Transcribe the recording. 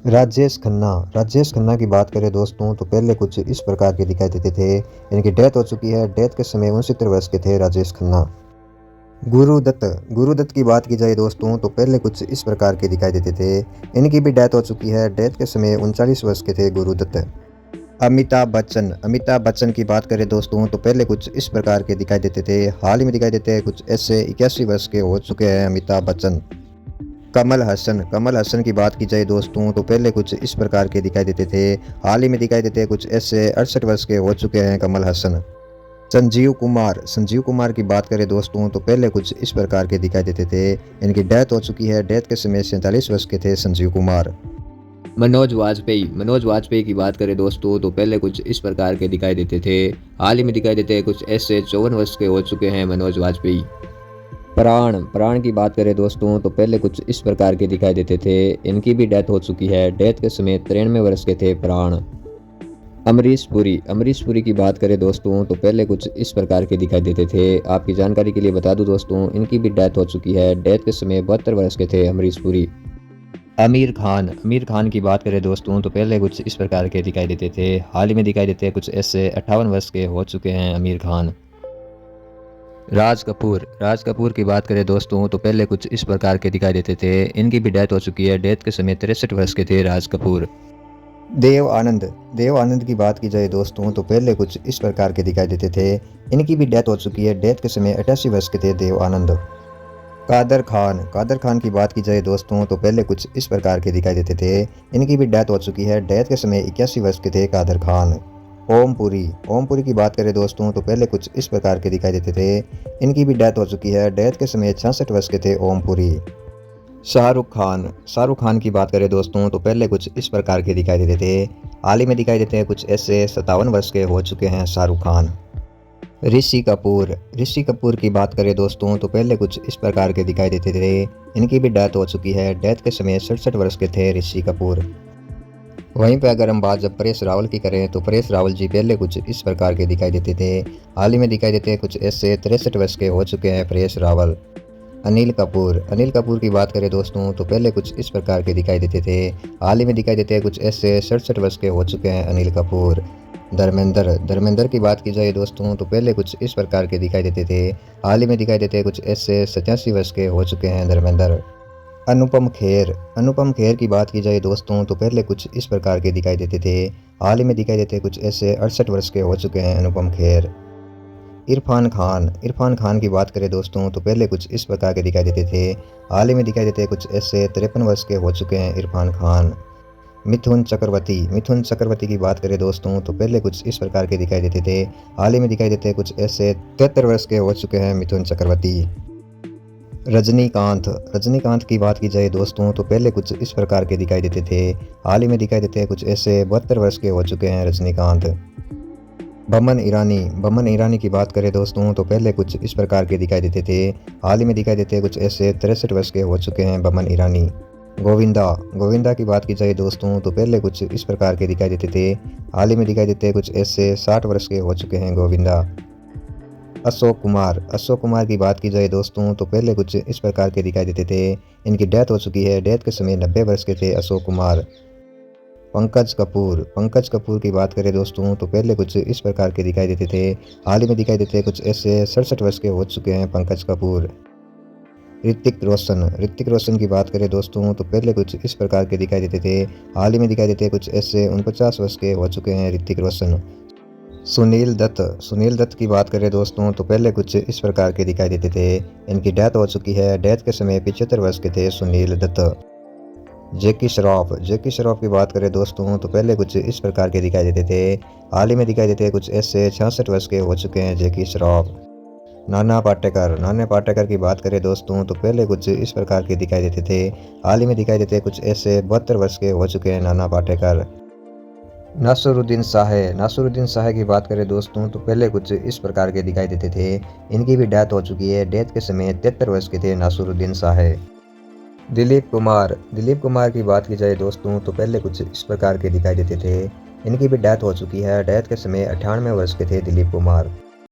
राजेश खन्ना की बात करें दोस्तों तो पहले कुछ इस प्रकार के दिखाई देते थे। इनकी डेथ हो चुकी है। डेथ के समय 69 वर्ष के थे राजेश खन्ना। गुरुदत्त की बात की जाए दोस्तों तो पहले कुछ इस प्रकार के दिखाई देते थे। इनकी भी डेथ हो चुकी है। डेथ के समय 39 वर्ष के थे गुरुदत्त। अमिताभ बच्चन की बात करें दोस्तों तो पहले कुछ इस प्रकार के दिखाई देते थे। हाल ही में दिखाई देते हैं कुछ ऐसे 81 वर्ष के हो चुके हैं अमिताभ बच्चन। कमल हसन की बात की जाए दोस्तों तो पहले कुछ इस प्रकार के दिखाई देते थे। हाल ही में दिखाई देते हैं कुछ ऐसे 68 वर्ष के हो चुके हैं कमल हसन। संजीव कुमार की बात करें दोस्तों तो पहले कुछ इस प्रकार के दिखाई देते थे। इनकी डेथ हो चुकी है। डेथ के समय 47 वर्ष के थे संजीव कुमार। मनोज वाजपेयी की बात करें दोस्तों तो पहले कुछ इस प्रकार के दिखाई देते थे। हाल ही में दिखाई देते हैं कुछ ऐसे 54 वर्ष के हो चुके हैं मनोज वाजपेयी। प्राण की बात करें दोस्तों तो पहले कुछ इस प्रकार के दिखाई देते थे। इनकी भी डेथ हो चुकी है। डेथ के समय 93 वर्ष के थे प्राण। अमरीश पुरी की बात करें दोस्तों तो पहले कुछ इस प्रकार के दिखाई देते थे। आपकी जानकारी के लिए बता दूं दोस्तों इनकी भी डेथ हो चुकी है। डेथ के समय 72 वर्ष के थे अमरीश पुरी। आमिर खान की बात करें दोस्तों तो पहले कुछ इस प्रकार के दिखाई देते थे। हाल ही में दिखाई देते हैं कुछ ऐसे 58 वर्ष के हो चुके हैं आमिर खान। राज कपूर की बात करें दोस्तों तो पहले कुछ इस प्रकार के दिखाई देते थे। इनकी भी डेथ हो चुकी है। डेथ के समय 63 वर्ष के थे राज कपूर। देव आनंद की बात की जाए दोस्तों तो पहले कुछ इस प्रकार के दिखाई देते थे। इनकी भी डेथ हो चुकी है। डेथ के समय 88 वर्ष के थे देव आनंद। कादर खान की बात की जाए दोस्तों तो पहले कुछ इस प्रकार के दिखाई देते थे। इनकी भी डेथ हो चुकी है। डेथ के समय 81 वर्ष के थे कादर खान। ओम पुरी की बात करें दोस्तों तो पहले कुछ इस प्रकार के दिखाई देते थे। इनकी भी डेथ हो चुकी है। डेथ के समय 66 वर्ष के थे ओम पुरी। शाहरुख खान की बात करें दोस्तों तो पहले कुछ इस प्रकार के दिखाई देते थे। हाल ही में दिखाई देते हैं कुछ ऐसे 57 वर्ष के हो चुके हैं शाहरुख खान। ऋषि कपूर की बात करें दोस्तों तो पहले कुछ इस प्रकार के दिखाई देते थे। इनकी भी डेथ हो चुकी है। डेथ के समय 67 वर्ष के थे ऋषि कपूर। वहीं पे अगर हम बात जब परेश रावल की करें तो परेश रावल जी पहले कुछ इस प्रकार के दिखाई देते थे। हाल ही में दिखाई देते हैं कुछ ऐसे 63 वर्ष के हो चुके हैं परेश रावल। अनिल कपूर की बात करें दोस्तों तो पहले कुछ इस प्रकार के दिखाई देते थे। हाल ही में दिखाई देते हैं कुछ ऐसे 67 वर्ष के हो चुके हैं अनिल कपूर। धर्मेंद्र की बात की जाए दोस्तों तो पहले कुछ इस प्रकार के दिखाई देते थे। हाल ही में दिखाई देते हैं कुछ ऐसे 87 वर्ष के हो चुके हैं धर्मेंद्र। अनुपम खेर की बात की जाए दोस्तों तो पहले कुछ इस प्रकार के दिखाई देते थे। हाल ही में दिखाई देते हैं कुछ ऐसे 68 वर्ष के हो चुके हैं अनुपम खेर। इरफान खान की बात करें दोस्तों तो पहले कुछ इस प्रकार के दिखाई देते थे। हाल ही में दिखाई देते हैं कुछ ऐसे 53 वर्ष के हो चुके हैं इरफान खान। मिथुन चक्रवर्ती की बात करें दोस्तों तो पहले कुछ इस प्रकार के दिखाई देते थे। हाल ही में दिखाई देते हैं कुछ ऐसे 73 वर्ष के हो चुके हैं मिथुन चक्रवर्ती। रजनीकांत की बात की जाए दोस्तों तो पहले कुछ इस प्रकार के दिखाई देते थे। हाल ही में दिखाई देते हैं कुछ ऐसे 72 वर्ष के हो चुके हैं रजनीकांत। बमन ईरानी की बात करें दोस्तों तो पहले कुछ इस प्रकार के दिखाई देते थे। हाल ही में दिखाई देते हैं कुछ ऐसे 63 वर्ष के हो चुके हैं बमन ईरानी। गोविंदा की बात की जाए दोस्तों तो पहले कुछ इस प्रकार के दिखाई देते थे। हाल ही में दिखाई देते हैं कुछ ऐसे 60 वर्ष के हो चुके हैं गोविंदा। अशोक कुमार की बात की जाए दोस्तों तो पहले कुछ इस प्रकार के दिखाई देते थे। इनकी डेथ हो चुकी है। डेथ के समय 90 वर्ष के थे अशोक कुमार। पंकज कपूर की बात करें दोस्तों तो पहले कुछ इस प्रकार के दिखाई देते थे। हाल ही में दिखाई देते हैं कुछ ऐसे 67 वर्ष के हो चुके हैं पंकज कपूर। ऋतिक रोशन की बात करें दोस्तों तो पहले कुछ इस प्रकार के दिखाई देते थे। हाल ही में दिखाई देते हैं कुछ ऐसे 49 वर्ष के हो चुके हैं ऋतिक रोशन। सुनील दत्त की बात करें दोस्तों तो पहले कुछ इस प्रकार के दिखाई देते थे। इनकी डेथ हो चुकी है। डेथ के समय 75 वर्ष के थे सुनील दत्त। जैकी श्रॉफ की बात करें दोस्तों तो पहले कुछ इस प्रकार के दिखाई देते थे। हाल ही में दिखाई देते हैं कुछ ऐसे 66 वर्ष के हो चुके हैं जैकी श्रॉफ। नाना पाटेकर की बात करें दोस्तों तो पहले कुछ इस प्रकार के दिखाई देते थे। हाल ही में दिखाई देते हैं कुछ ऐसे 72 वर्ष के हो चुके हैं नाना पाटेकर। नासिरुद्दीन शाह की बात करें दोस्तों तो पहले कुछ इस प्रकार के दिखाई देते थे। इनकी भी डेथ हो चुकी है। डेथ के समय 73 वर्ष के थे नासिरुद्दीन शाह। दिलीप कुमार की बात की जाए दोस्तों तो पहले कुछ इस प्रकार के दिखाई देते थे। इनकी भी डेथ हो चुकी है। डेथ के समय 98 वर्ष के थे दिलीप कुमार।